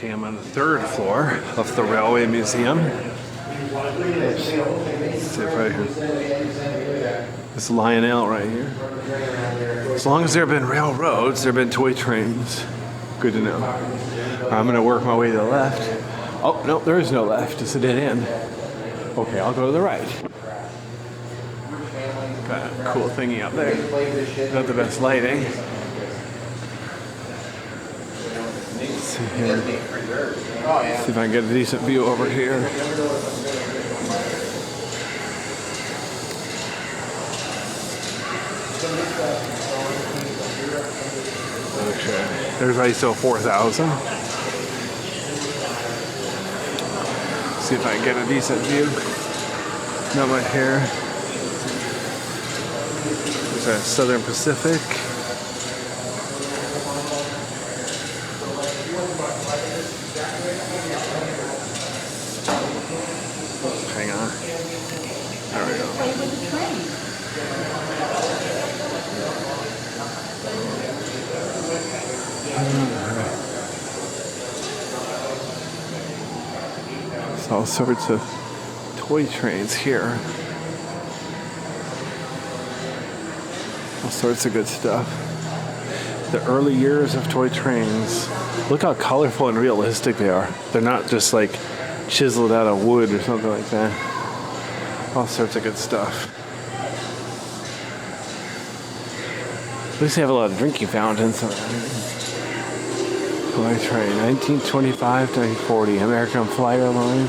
Okay, I'm on the third floor of the Railway Museum. Let's see if I can. This Lionel right here. As long as there have been railroads, there have been toy trains. Good to know. I'm going to work my way to the left. Oh, no, there is no left. It's a dead end. Okay, I'll go to the right. Got a cool thingy up there. Not the best lighting. See here. See if I can get a decent view over here. Okay, there's ISO 4000. See if I can get a decent view. Not my hair. There's a Southern Pacific. Hang on. There we go. Play with the train. There's all sorts of toy trains here. All sorts of good stuff. The early years of toy trains. Look how colorful and realistic they are. They're not just like chiseled out of wood or something like that. All sorts of good stuff. At least they have a lot of drinking fountains. Toy train, 1925 to 1940, American Flyer line.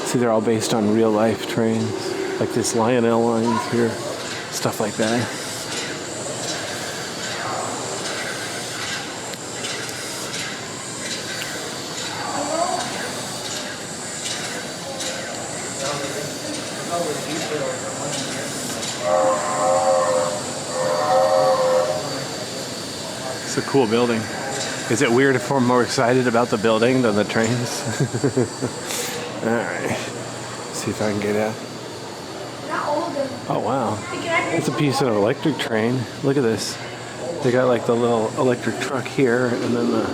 See, they're all based on real life trains, like this Lionel lines here, stuff like that. It's a cool building. Is it weird if we're more excited about the building than the trains? Alright. See if I can get out. Oh wow. It's a piece of an electric train. Look at this. They got like the little electric truck here, and then the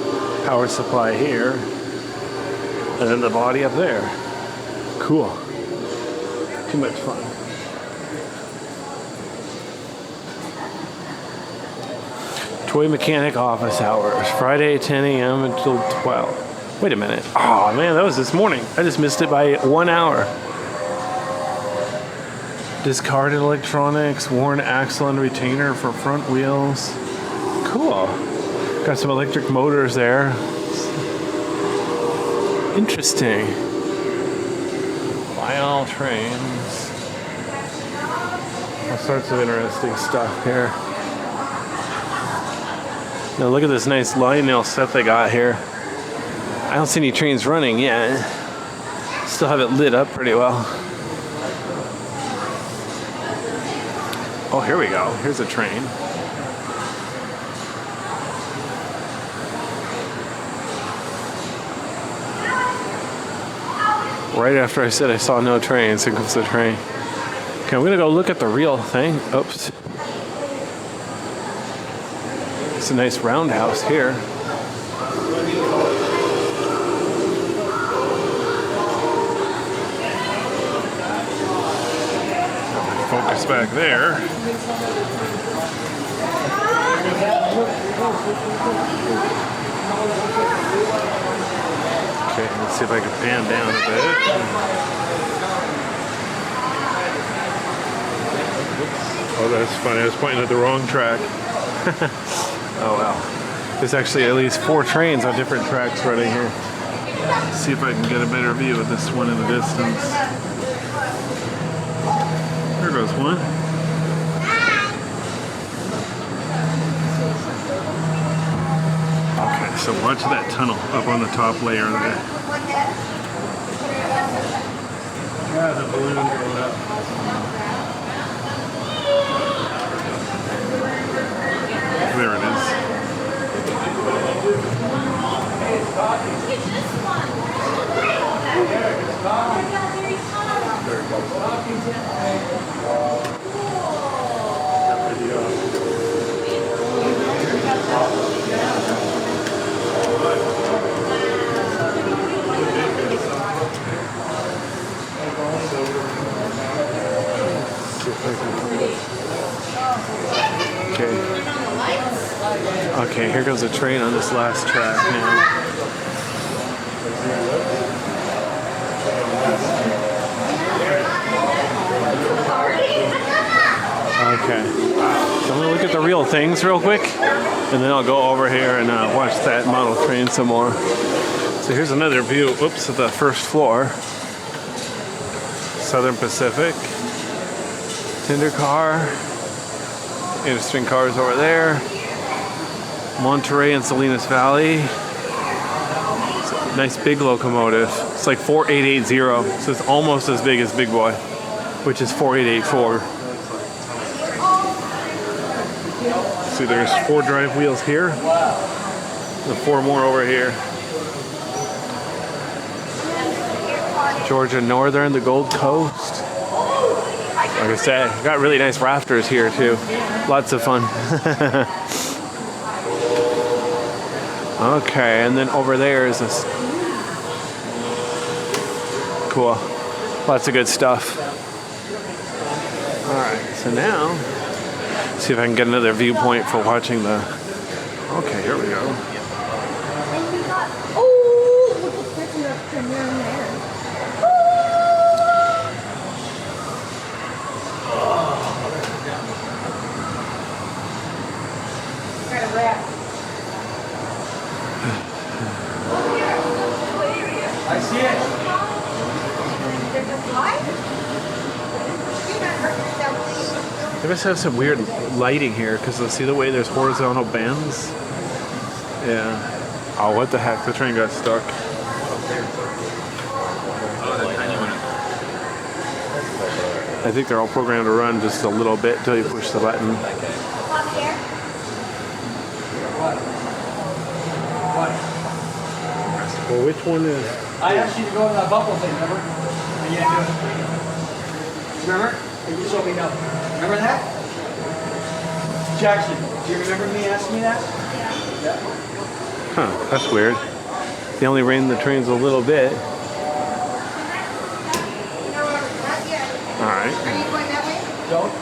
power supply here, and then the body up there. Cool. Too much fun. Toy mechanic office hours, Friday 10 a.m. until 12. Wait a minute. Oh man, that was this morning. I just missed it by 1 hour. Discarded electronics, worn axle and retainer for front wheels. Cool. Got some electric motors there. Interesting. Lionel trains. All sorts of interesting stuff here. Now look at this nice Lionel set they got here. I don't see any trains running yet. Still have it lit up pretty well. Oh, here we go. Here's a train. Right after I said I saw no trains, here comes the train. Okay, I'm gonna go look at the real thing. Oops. It's a nice roundhouse here. Focus back there. Okay, let's see if I can pan down a bit. Oh, that's funny. I was pointing at the wrong track. Oh well. There's actually at least 4 trains on different tracks running here. Let's see if I can get a better view of this one in the distance. There goes one. Okay, so watch that tunnel up on the top layer there. Yeah, the balloon going up. There it is. Okay, here goes a train on this last track now. Okay, so I'm gonna look at the real things real quick, and then I'll go over here and watch that model train some more. So here's another view, oops, of the first floor. Southern Pacific, Tender Car, interesting cars over there. Monterey and Salinas Valley. It's a nice big locomotive. It's like 4880, so it's almost as big as Big Boy, which is 4884. See, there's 4 drive wheels here, and 4 more over here. Georgia Northern, the Gold Coast. Like I said, got really nice rafters here too. Lots of fun. Okay, and then over there is this. Cool. Lots of good stuff. Alright, so now, see if I can get another viewpoint for watching the. Okay, here we go. Oh, look at the premiere in there. Got a rat. I see it. There's a fly? You're not hurting yourself, please. They must have some weird lighting here because see the way there's horizontal bands? Yeah. Oh, what the heck? The train got stuck. I think they're all programmed to run just a little bit until you push the button. Up here. Well, which one is? I asked you to go on that bubble thing, remember? And you didn't do it. Remember? And you told me no. Remember that? Jackson, do you remember me asking me that? Yeah. Huh, that's weird. They only ran the trains a little bit. No, not yet. Alright. Are you going that way? Don't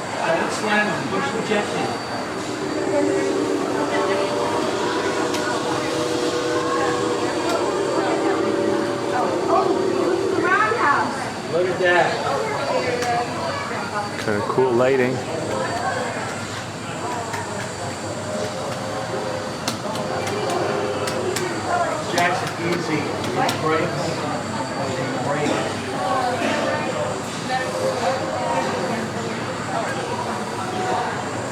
slam and push the Jackson. Oh, the roundhouse. Look at that. Kind of cool lighting. Jackson, easy. Brakes.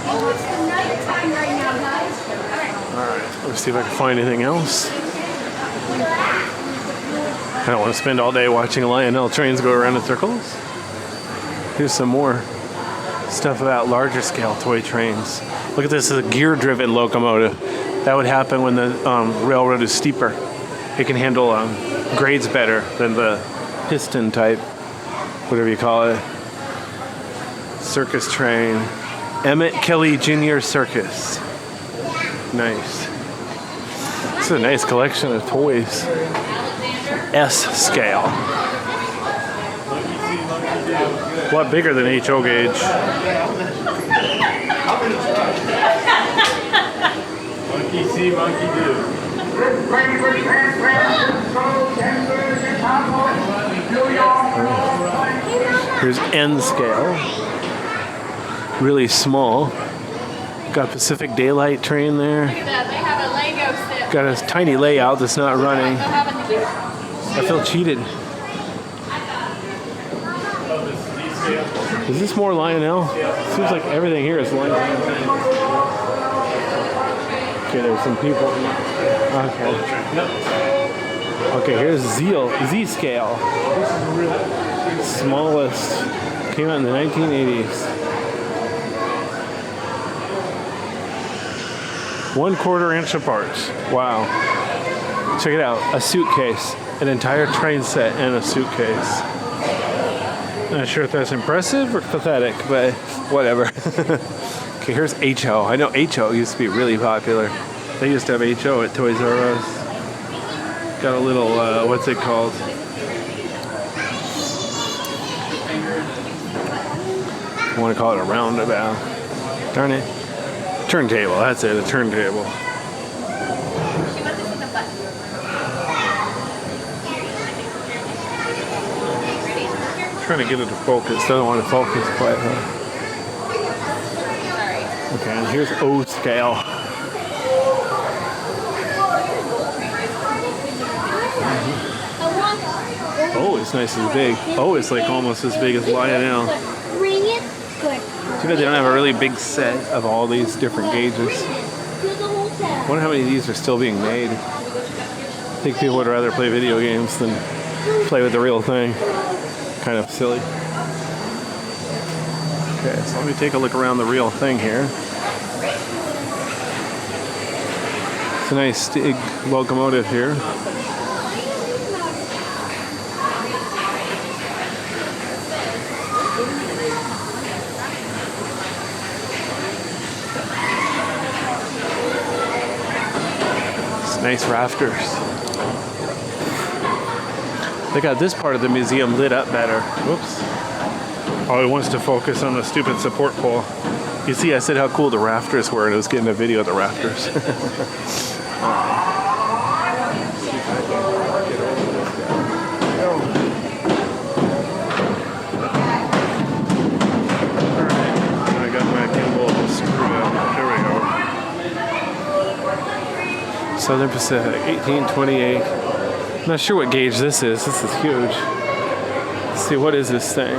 Oh, it's the nighttime right now, guys. Alright, let's see if I can find anything else. I don't want to spend all day watching Lionel trains go around in circles. Here's some more stuff about larger scale toy trains. Look at this, it's a gear driven locomotive. That would happen when the railroad is steeper. It can handle grades better than the piston type, whatever you call it. Circus train. Emmett Kelly Jr. Circus. Nice. This is a nice collection of toys. S scale. A lot bigger than HO gauge. Monkey see, monkey do. Here's N scale. Really small. Got Pacific Daylight train there. Look at that, they have a Lego set. Got a tiny layout that's not running. They'll have it here. I feel cheated. Is this more Lionel? Seems like everything here is Lionel. Okay, there's some people. Okay. Okay, here's Z scale. Smallest. Came out in the 1980s. 1/4 inch apart. Wow. Check it out. A suitcase. An entire train set and a suitcase. Not sure if that's impressive or pathetic, but whatever. Okay, here's HO. I know HO used to be really popular. They used to have HO at Toys R Us. Got a little, what's it called? I want to call it a roundabout. Darn it. Turntable, that's it, a turntable. trying to get it to focus. Doesn't want to focus quite. Huh? Okay, and here's O scale. Oh, it's nice and big. Oh, it's like almost as big as Lionel. Ring it. Good. Too bad they don't have a really big set of all these different gauges. Do the whole set. I wonder how many of these are still being made. I think people would rather play video games than play with the real thing. Kind of silly. Okay, so let me take a look around the real thing here. It's a nice Stig locomotive here. It's nice rafters. They got this part of the museum lit up better. Whoops. Oh, it wants to focus on the stupid support pole. You see, I said how cool the rafters were, and it was getting a video of the rafters. I got my gimbal screwed up. There we go. Southern Pacific, 1828. I'm not sure what gauge this is. This is huge. Let's see, what is this thing?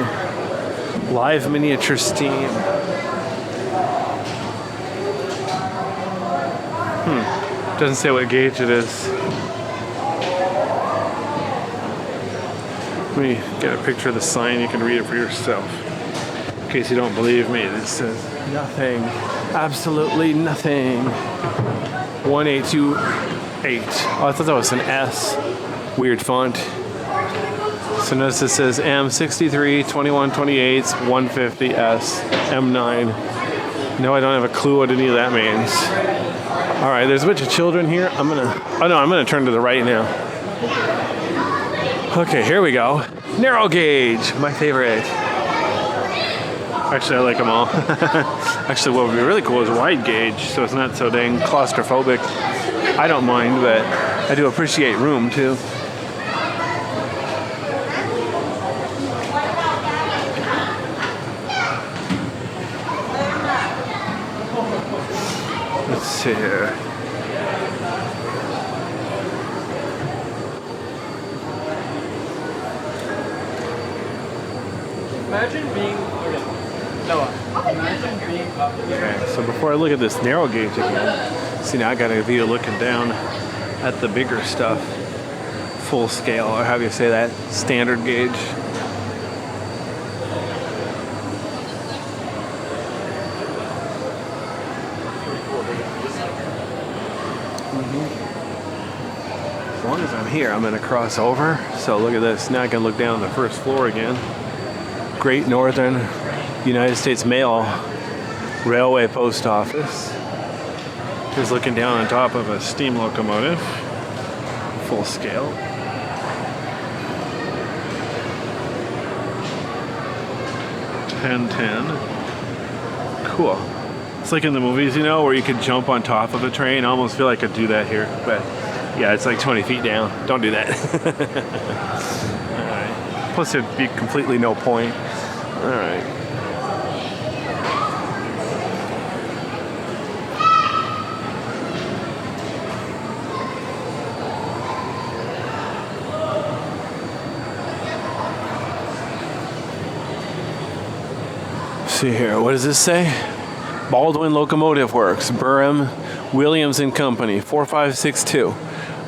Live miniature steam. Doesn't say what gauge it is. Let me get a picture of the sign. You can read it for yourself. In case you don't believe me, this says nothing. Absolutely nothing. 1828. Oh, I thought that was an S. Weird font. So notice it says M63 2128 150S M9. No, I don't have a clue what any of that means. All right, there's a bunch of children here. I'm gonna turn to the right now. Okay, here we go. Narrow gauge, my favorite. Actually, I like them all. Actually, what would be really cool is wide gauge, so it's not so dang claustrophobic. I don't mind, but I do appreciate room too. Let's see here. Imagine being Noah. Imagine being up here. Okay, so before I look at this narrow gauge again, see now I got a view looking down at the bigger stuff. Full scale, or how do you say that? Standard gauge. As long as I'm here, I'm going to cross over. So look at this. Now I can look down on the first floor again. Great Northern United States Mail Railway Post Office. Just looking down on top of a steam locomotive. Full scale. $10.10. Cool. It's like in the movies, you know, where you could jump on top of a train. I almost feel like I could do that here, but yeah, it's like 20 feet down. Don't do that. All right. Plus, there'd be completely no point. All right. See here, what does this say? Baldwin Locomotive Works, Burham, Williams and Company, 4562.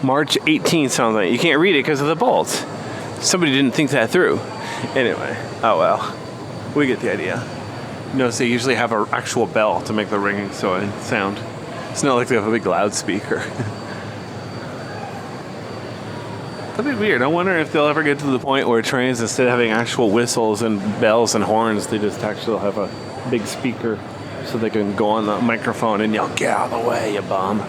March 18th, sounds like. You can't read it because of the bolts. Somebody didn't think that through. Anyway, oh well. We get the idea. Notice they usually have an actual bell to make the ringing sound. It's not like they have a big loudspeaker. That'd be weird. I wonder if they'll ever get to the point where trains, instead of having actual whistles and bells and horns, they just actually have a big speaker so they can go on the microphone and yell, "Get out of the way, you bum."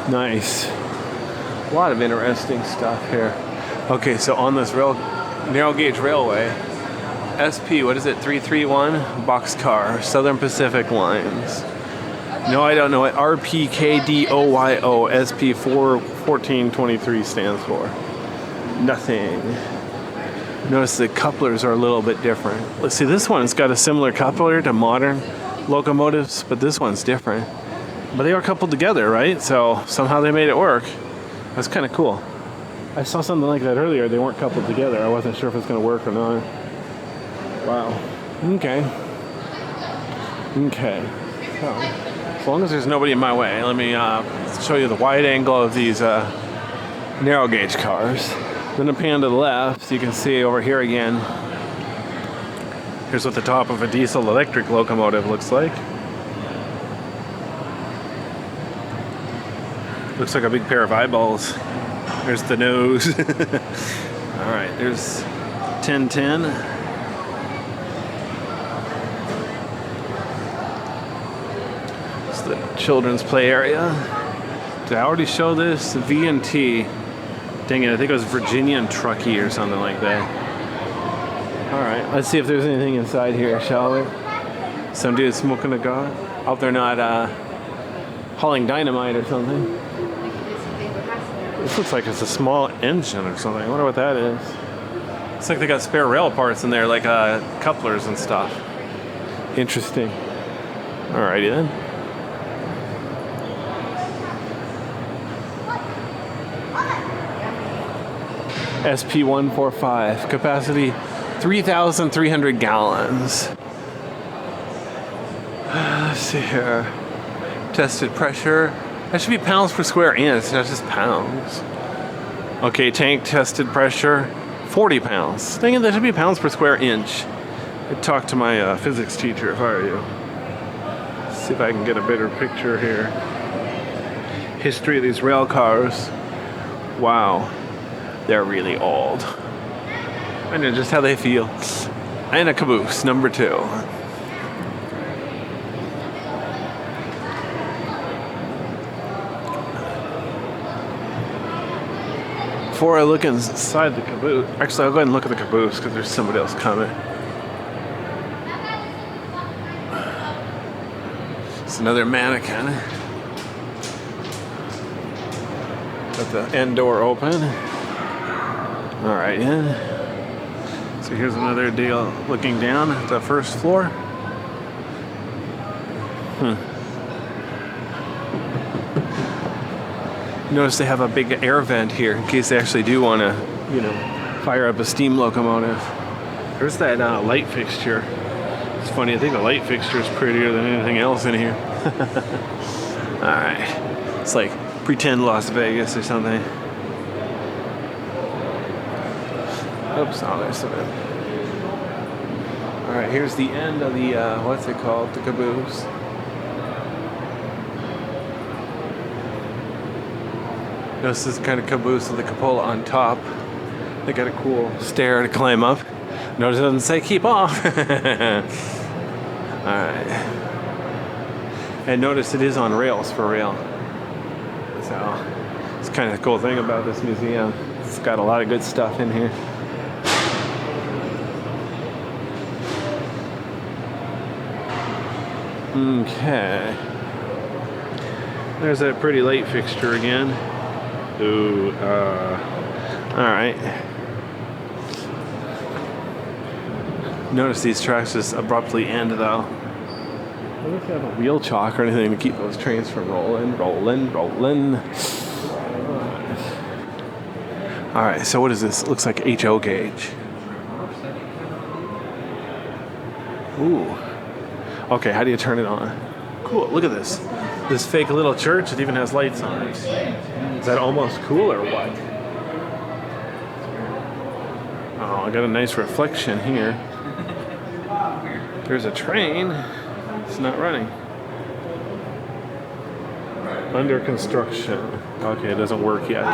Nice. A lot of interesting stuff here. Okay, so on this narrow gauge railway, SP, what is it? 331 boxcar, Southern Pacific Lines. No, I don't know what RPKDOYO SP 41423 stands for. Nothing. Notice the couplers are a little bit different. Let's see, this one's got a similar coupler to modern locomotives, but this one's different. But they are coupled together, right? So somehow they made it work. That's kind of cool. I saw something like that earlier. They weren't coupled together. I wasn't sure if it's going to work or not. Wow. Okay. So, as long as there's nobody in my way, let me show you the wide angle of these narrow gauge cars. Then a pan to the left, so you can see over here again. Here's what the top of a diesel electric locomotive looks like. Looks like a big pair of eyeballs. There's the nose. All right, there's 1010. It's the children's play area. Did I already show this? V&T. Dang it, I think it was Virginia and Truckee or something like that. All right, let's see if there's anything inside here, shall we? Some dude smoking a cigar. I hope they're not hauling dynamite or something. This looks like it's a small engine or something. I wonder what that is. Looks like they got spare rail parts in there, like couplers and stuff. Interesting. Alrighty then. SP145, capacity 3,300 gallons. Let's see here. Tested pressure. That should be pounds per square inch, not just pounds. Okay, tank tested pressure, 40 pounds. Dang it, that should be pounds per square inch. I'd talk to my physics teacher if I were you. Let's see if I can get a better picture here. History of these rail cars. Wow, they're really old. I know just how they feel. And a caboose, number 2. Before I look inside the caboose, actually I'll go ahead and look at the caboose because there's somebody else coming. It's another mannequin. Got the end door open. All right, yeah. So here's another deal looking down at the first floor. Notice they have a big air vent here in case they actually do want to, fire up a steam locomotive. There's that light fixture. It's funny, I think the light fixture is prettier than anything else in here. Alright. It's like pretend Las Vegas or something. Oops, oh, there's something. Alright, here's the end of the, what's it called? The caboose. Notice this kind of caboose with the cupola on top. They got a cool stair to climb up. Notice it doesn't say keep off. Alright. And notice it is on rails for real. So it's kind of the cool thing about this museum. It's got a lot of good stuff in here. Okay. There's that pretty light fixture again. Ooh, alright. Notice these tracks just abruptly end though. I don't have a wheel chock or anything to keep those trains from rolling. Alright, so what is this? It looks like HO gauge. Ooh. Okay, how do you turn it on? Cool, look at this. This fake little church, it even has lights on it. Is that almost cool or what? Oh, I got a nice reflection here. There's a train. It's not running. Under construction. Okay, it doesn't work yet.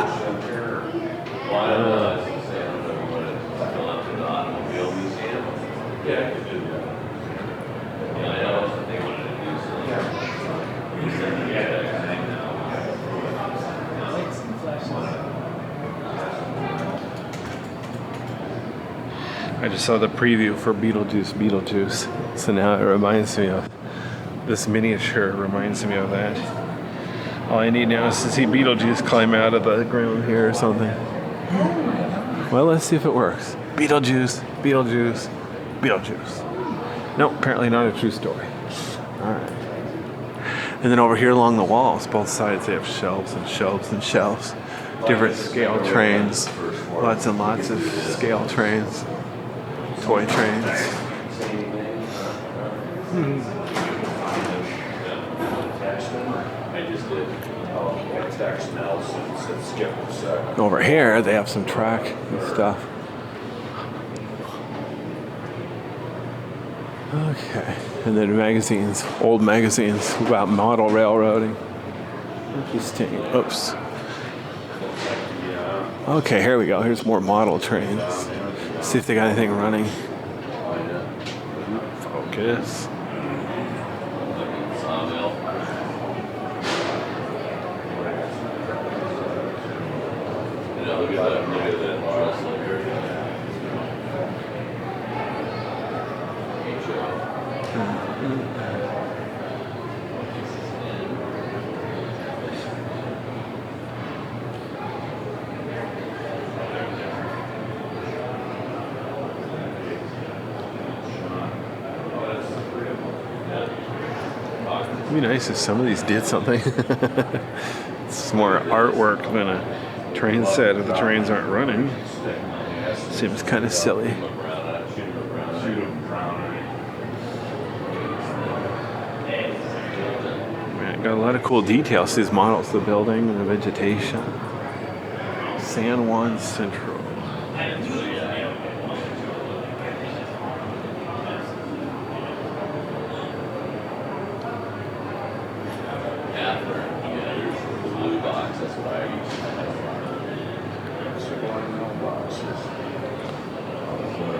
I just saw the preview for Beetlejuice. So now it reminds me of this miniature. Reminds me of that. All I need now is to see Beetlejuice climb out of the ground here or something. Well, let's see if it works. Beetlejuice. No, apparently not a true story. All right. And then over here along the walls, both sides, they have shelves and shelves and shelves. Different scale trains. Lots and lots of scale trains. Toy trains. Over here, they have some track and stuff. Okay, and then magazines, old magazines about model railroading. Interesting. Oops. Okay, here we go. Here's more model trains. See if they got anything running. Focus. It'd be nice if some of these did something. It's more artwork than a train set if the trains aren't running. Seems kind of silly. Man, got a lot of cool details. These models, the building and the vegetation. San Juan Central.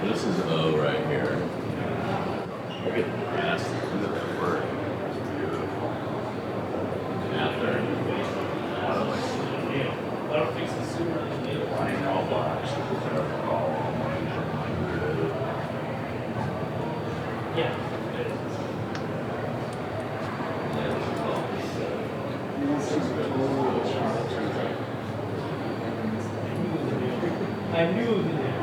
This is O right here. Look at this. Look at that work. Beautiful. After. All blocks. I knew it was in there.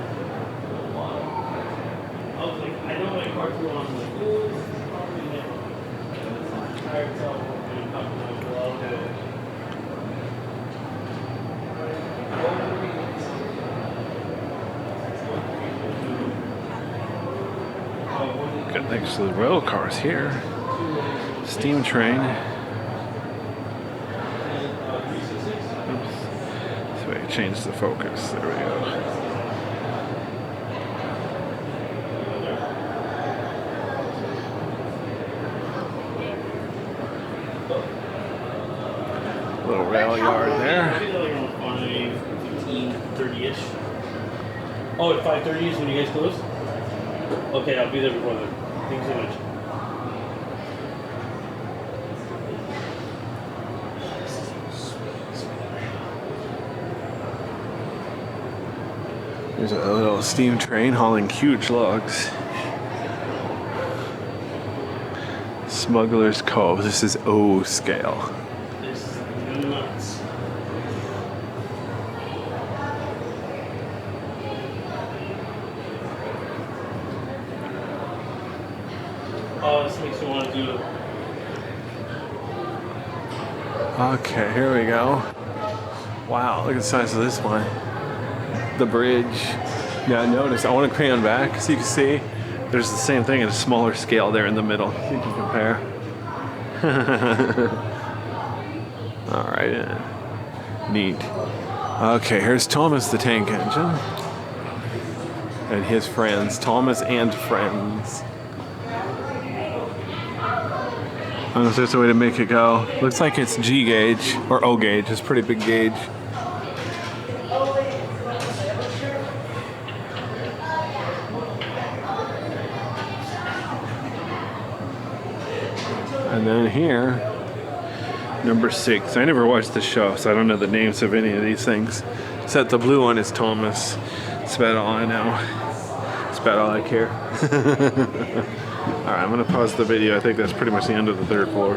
I was like, I know my cards were on. I'm like, oh, this is probably there. It's hard to tell when you're talking about glove. Got next to the rail cars here. Steam train. Oops. So I changed the focus. There we go. Little rail yard there. 15, 30-ish. Oh, at 5:30 is when you guys close? Okay, I'll be there before then. Thanks so much. There's a little steam train hauling huge logs. Smuggler's Cove. This is O scale. This is nuts. Oh, this makes me want to do it. Okay, here we go. Wow, look at the size of this one. The bridge. Yeah, notice, I want to pan back so you can see. There's the same thing at a smaller scale there in the middle. So you can compare. All right. Neat. Okay, here's Thomas the Tank Engine. And his friends. Thomas and friends. I don't know if there's a way to make it go. Looks like it's G gauge or O gauge. It's pretty big gauge. And then here, number 6. I never watched the show, so I don't know the names of any of these things. Except the blue one is Thomas. That's about all I know. It's That's about all I care. Alright, I'm gonna pause the video. I think that's pretty much the end of the third floor.